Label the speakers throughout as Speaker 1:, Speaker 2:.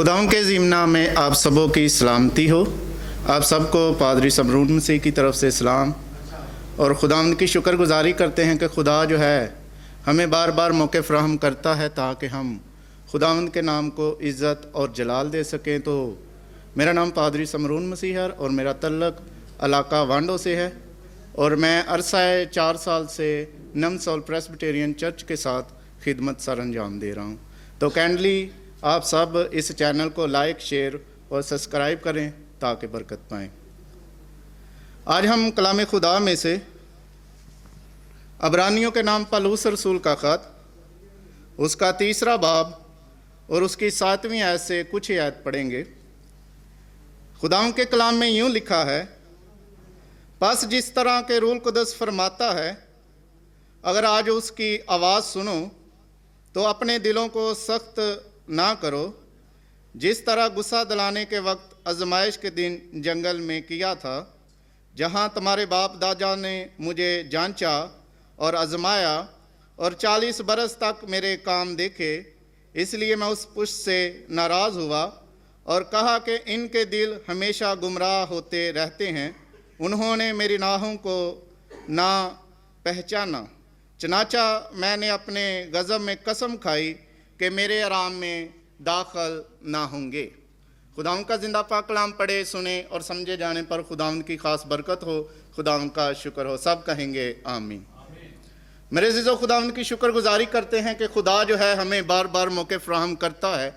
Speaker 1: खुदावंद के अज़ीम नाम में आप सबों की सलामती हो। आप सबको पादरी समरून मसीह की तरफ से सलाम और खुदावंद की शुक्रगुजारी करते हैं कि खुदा जो है हमें बार बार मौके फ़राहम करता है ताकि हम खुदावंद के नाम को इज़्ज़त और जलाल दे सकें। तो मेरा नाम पादरी समरून मसीह है और मेरा तल्लक इलाका वांडो से है और मैं अरसा 4 साल से नमसौल प्रेस्बिटेरियन चर्च के साथ खिदमत सर अंजाम दे रहा हूँ। तो काइंडली आप सब इस चैनल को लाइक, शेयर और सब्सक्राइब करें ताकि बरकत पाएँ। आज हम कलाम खुदा में से अबरानियों के नाम पौलुस रसूल का ख़त, उसका 3 बाब और उसकी 7वीं आयत से कुछ आयत पढ़ेंगे। खुदाओं के कलाम में यूँ लिखा है, बस जिस तरह के रूल कुदस फरमाता है, अगर आज उसकी आवाज़ सुनो तो अपने दिलों को सख्त ना करो, जिस तरह गुस्सा दिलाने के वक्त आजमाइश के दिन जंगल में किया था, जहाँ तुम्हारे बाप दादा ने मुझे जांचा और आजमाया और 40 बरस तक मेरे काम देखे। इसलिए मैं उस पुष्ट से नाराज़ हुआ और कहा कि इनके दिल हमेशा गुमराह होते रहते हैं। उन्होंने मेरी नाहों को ना पहचाना, चनाचा मैंने अपने गज़ब में कसम खाई कि मेरे आराम में दाखिल ना होंगे। खुदावंद का जिंदा पाक कलाम पढ़े, सुने और समझे जाने पर खुदावंद की खास बरकत हो। खुदावंद का शुक्र हो। सब कहेंगे आमीन। मेरे अज़ीज़ों, खुदावंद की शुक्रगुजारी करते हैं कि खुदा जो है हमें बार बार मौके फ़राहम करता है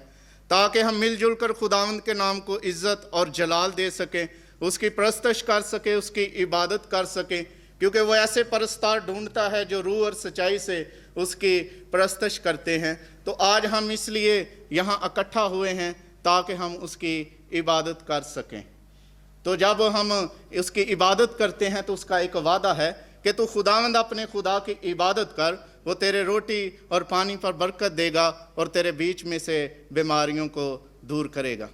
Speaker 1: ताकि हम मिलजुल कर खुदावंद के नाम को इज़्ज़त और जलाल दे सकें, उसकी परस्तश कर सके, उसकी इबादत कर सकें, क्योंकि वो ऐसे परस्तार ढूंढता है जो रूह और सच्चाई से उसकी परस्तश करते हैं। तो आज हम इसलिए यहाँ इकट्ठा हुए हैं ताकि हम उसकी इबादत कर सकें। तो जब हम उसकी इबादत करते हैं तो उसका एक वादा है कि तू खुदावंद अपने खुदा की इबादत कर, वो तेरे रोटी और पानी पर बरकत देगा और तेरे बीच में से बीमारियों को दूर करेगा।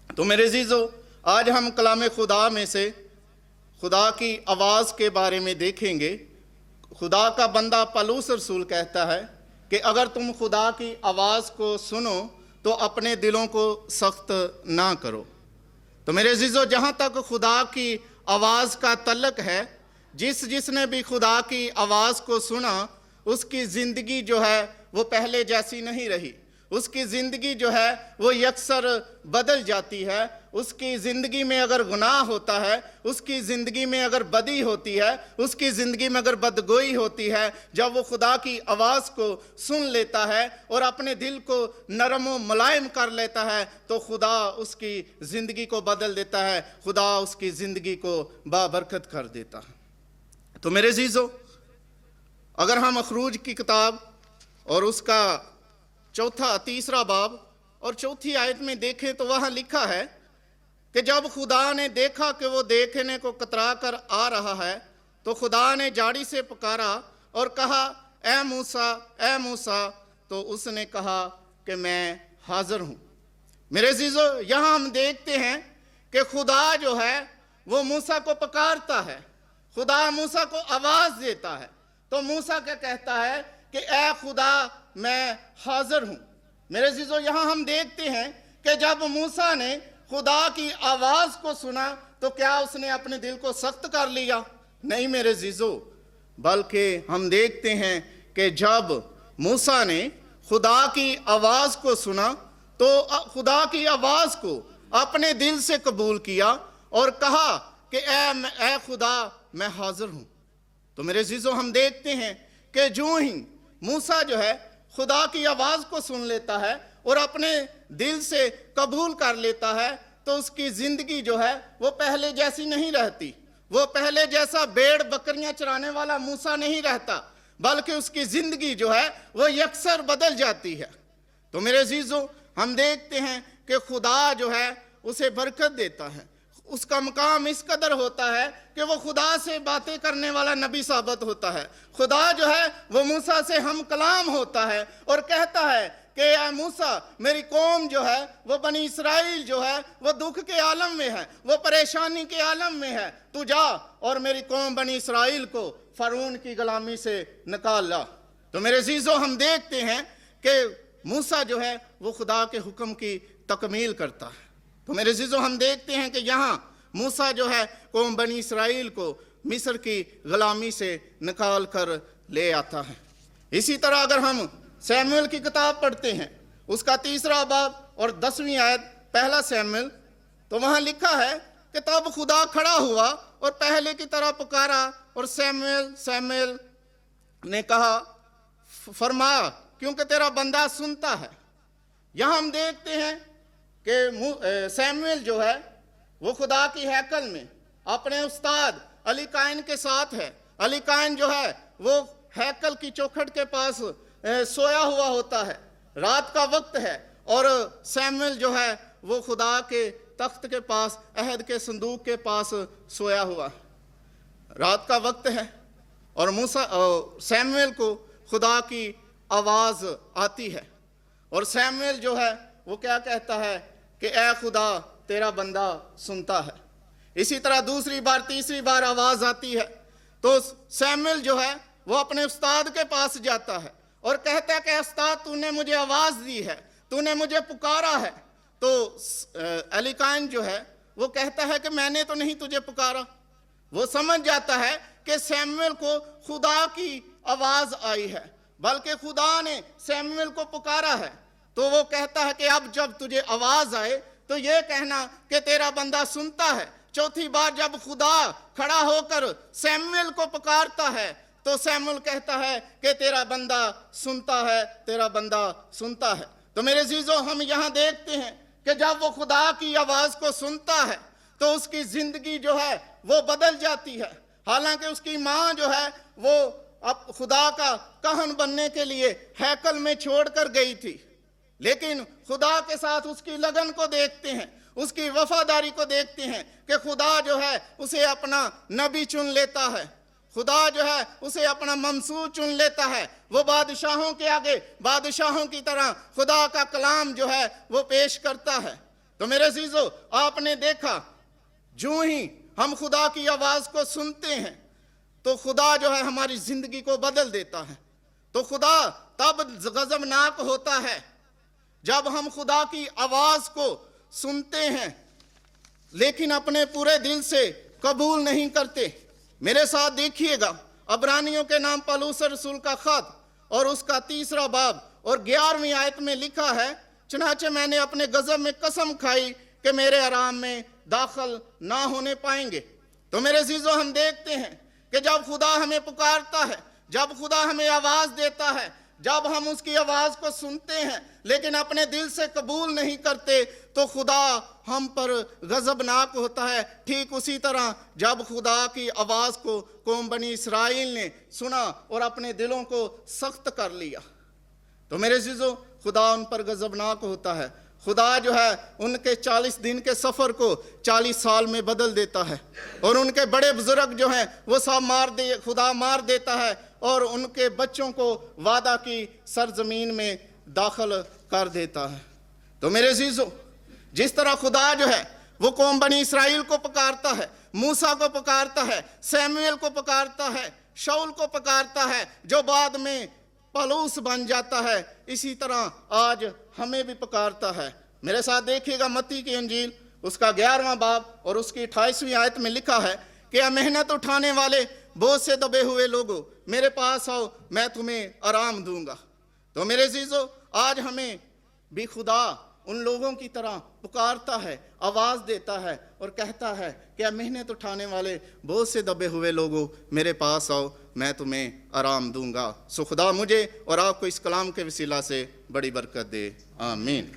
Speaker 1: तो मेरे अज़ीज़ों, आज हम कलाम खुदा में से खुदा की आवाज़ के बारे में देखेंगे। खुदा का बंदा पौलुस रसूल कहता है कि अगर तुम खुदा की आवाज़ को सुनो तो अपने दिलों को सख्त ना करो। तो मेरे अज़ीज़ों, जहाँ तक खुदा की आवाज़ का तल्लक है, जिसने भी खुदा की आवाज़ को सुना उसकी ज़िंदगी जो है वो पहले जैसी नहीं रही। उसकी ज़िंदगी जो है वो यकसर बदल जाती है। उसकी ज़िंदगी में अगर गुनाह होता है, उसकी ज़िंदगी में अगर बदी होती है, उसकी ज़िंदगी में अगर बदगोई होती है, जब वो खुदा की आवाज़ को सुन लेता है और अपने दिल को नरम व मुलायम कर लेता है, तो खुदा उसकी ज़िंदगी को बदल देता है, खुदा उसकी ज़िंदगी को बाबरकत कर देता है। तो मेरे अज़ीज़ों, अगर हम अखरूज की किताब और उसका 3 बाब और 4 आयत में देखें तो वहाँ लिखा है कि जब खुदा ने देखा कि वो देखने को कतरा कर आ रहा है, तो खुदा ने जाड़ी से पुकारा और कहा, ए मूसा, ए मूसा। तो उसने कहा कि मैं हाज़िर हूँ। मेरे अज़ीज़ों, यहाँ हम देखते हैं कि खुदा जो है वो मूसा को पुकारता है, खुदा मूसा को आवाज़ देता है। तो मूसा क्या कहता है कि ए खुदा, मैं हाज़िर हूँ। मेरे अज़ीज़ों, यहाँ हम देखते हैं कि जब मूसा ने खुदा की आवाज़ को सुना तो क्या उसने अपने दिल को सख्त कर लिया? नहीं मेरे अज़ीज़ों, बल्कि हम देखते हैं कि जब मूसा ने खुदा की आवाज़ को सुना तो खुदा की आवाज़ को अपने दिल से कबूल किया और कहा कि ए खुदा, मैं हाज़िर हूँ। तो मेरे अज़ीज़ों, हम देखते हैं कि जो ही मूसा जो है खुदा की आवाज़ को सुन लेता है और अपने दिल से कबूल कर लेता है, तो उसकी ज़िंदगी जो है वो पहले जैसी नहीं रहती। वो पहले जैसा भेड़ बकरियां चराने वाला मूसा नहीं रहता, बल्कि उसकी ज़िंदगी जो है वो यकसर बदल जाती है। तो मेरे अज़ीज़ों, हम देखते हैं कि खुदा जो है उसे बरकत देता है। उसका मकाम इस कदर होता है कि वो खुदा से बातें करने वाला नबी साबित होता है। खुदा जो है वो मूसा से हम कलाम होता है और कहता है कि ए मूसा, मेरी कौम जो है वो बनी इसराइल जो है वो दुख के आलम में है, वो परेशानी के आलम में है। तू जा और मेरी कौम बनी इसराइल को फ़िरौन की गुलामी से निकाल ला। तो मेरे अज़ीज़ों, हम देखते हैं कि موسیٰ جو ہے وہ خدا کے حکم کی تکمیل کرتا ہے۔ تو میرے عزیزو، ہم دیکھتے ہیں کہ یہاں موسیٰ جو ہے قوم بنی اسرائیل کو مصر کی غلامی سے نکال کر لے آتا ہے۔ اسی طرح اگر ہم سیموئیل کی کتاب پڑھتے ہیں، اس کا 3 باب اور 10ویں آیت، پہلا سیموئیل، تو وہاں لکھا ہے کہ تب خدا کھڑا ہوا اور پہلے کی طرح پکارا، اور سیموئیل نے کہا، فرمایا کیونکہ تیرا بندہ سنتا ہے۔ یہاں ہم دیکھتے ہیں کہ سیموئیل جو ہے وہ خدا کی ہیکل میں اپنے استاد علی قائن کے ساتھ ہے۔ علی قائن جو ہے وہ ہیکل کی چوکھٹ کے پاس سویا ہوا ہوتا ہے، رات کا وقت ہے، اور سیموئیل جو ہے وہ خدا کے تخت کے پاس، عہد کے صندوق کے پاس سویا ہوا ہے، رات کا وقت ہے، اور سیموئیل کو خدا کی آواز آتی ہے، اور سیموئیل جو ہے وہ کیا کہتا ہے کہ اے خدا تیرا بندہ سنتا ہے۔ اسی طرح دوسری بار، تیسری بار آواز آتی ہے، تو سیموئیل جو ہے وہ اپنے استاد کے پاس جاتا ہے اور کہتا ہے کہ استاد تو نے مجھے آواز دی ہے، تو نے مجھے پکارا ہے۔ تو علی قائن جو ہے وہ کہتا ہے کہ میں نے تو نہیں تجھے پکارا۔ وہ سمجھ جاتا ہے کہ سیموئیل کو خدا کی آواز آئی ہے، بلکہ خدا نے سیموئیل کو پکارا ہے۔ تو وہ کہتا ہے کہ اب جب تجھے آواز آئے تو یہ کہنا کہ تیرا بندہ سنتا ہے۔ چوتھی بار جب خدا کھڑا ہو کر سیموئیل کو پکارتا ہے تو سیموئیل کہتا ہے کہ تیرا بندہ سنتا ہے، تیرا بندہ سنتا ہے۔ تو میرے عزیزو، ہم یہاں دیکھتے ہیں کہ جب وہ خدا کی آواز کو سنتا ہے تو اس کی زندگی جو ہے وہ بدل جاتی ہے۔ حالانکہ اس کی ماں جو ہے وہ اب خدا کا کہن بننے کے لیے ہیکل میں چھوڑ کر گئی تھی، لیکن خدا کے ساتھ اس کی لگن کو دیکھتے ہیں، اس کی وفاداری کو دیکھتے ہیں کہ خدا جو ہے اسے اپنا نبی چن لیتا ہے، خدا جو ہے اسے اپنا ممسوح چن لیتا ہے۔ وہ بادشاہوں کے آگے بادشاہوں کی طرح خدا کا کلام جو ہے وہ پیش کرتا ہے۔ تو میرے عزیزو، آپ نے دیکھا جو ہی ہم خدا کی آواز کو سنتے ہیں تو خدا جو ہے ہماری زندگی کو بدل دیتا ہے۔ تو خدا تب غضبناک ہوتا ہے جب ہم خدا کی آواز کو سنتے ہیں لیکن اپنے پورے دل سے قبول نہیں کرتے۔ میرے ساتھ دیکھیے گا، عبرانیوں کے نام پالوس رسول کا خط اور اس کا 3 باب اور 11ویں آیت میں لکھا ہے، چنانچہ میں نے اپنے غضب میں قسم کھائی کہ میرے آرام میں داخل نہ ہونے پائیں گے۔ تو میرے عزیزو، ہم دیکھتے ہیں کہ جب خدا ہمیں پکارتا ہے، جب خدا ہمیں آواز دیتا ہے، جب ہم اس کی آواز کو سنتے ہیں لیکن اپنے دل سے قبول نہیں کرتے تو خدا ہم پر غضبناک ہوتا ہے۔ ٹھیک اسی طرح جب خدا کی آواز کو قوم بنی اسرائیل نے سنا اور اپنے دلوں کو سخت کر لیا تو میرے عزیزو، خدا ان پر غضبناک ہوتا ہے۔ خدا جو ہے ان کے 40 دن کے سفر کو 40 سال میں بدل دیتا ہے، اور ان کے بڑے بزرگ جو ہیں وہ سب خدا مار دیتا ہے، اور ان کے بچوں کو وعدہ کی سرزمین میں داخل کر دیتا ہے۔ تو میرے عزیزو، جس طرح خدا جو ہے وہ قوم بنی اسرائیل کو پکارتا ہے، موسیٰ کو پکارتا ہے، سیموئیل کو پکارتا ہے، شاؤل کو پکارتا ہے جو بعد میں پالوس بن جاتا ہے، اسی طرح آج ہمیں بھی پکارتا ہے۔ میرے ساتھ دیکھیے گا متی کی انجیل، اس کا 11واں باب اور اس کی 28ویں آیت میں لکھا ہے کہ محنت اٹھانے والے بوجھ سے دبے ہوئے لوگوں، میرے پاس آؤ، میں تمہیں آرام دوں گا۔ تو میرے عزیزو، آج ہمیں بھی خدا ان لوگوں کی طرح پکارتا ہے، آواز دیتا ہے اور کہتا ہے کہ محنت اٹھانے والے بوجھ سے دبے ہوئے لوگوں، میرے پاس آؤ، میں تمہیں آرام دوں گا۔ سو خدا مجھے اور آپ کو اس کلام کے وسیلہ سے بڑی برکت دے، آمین۔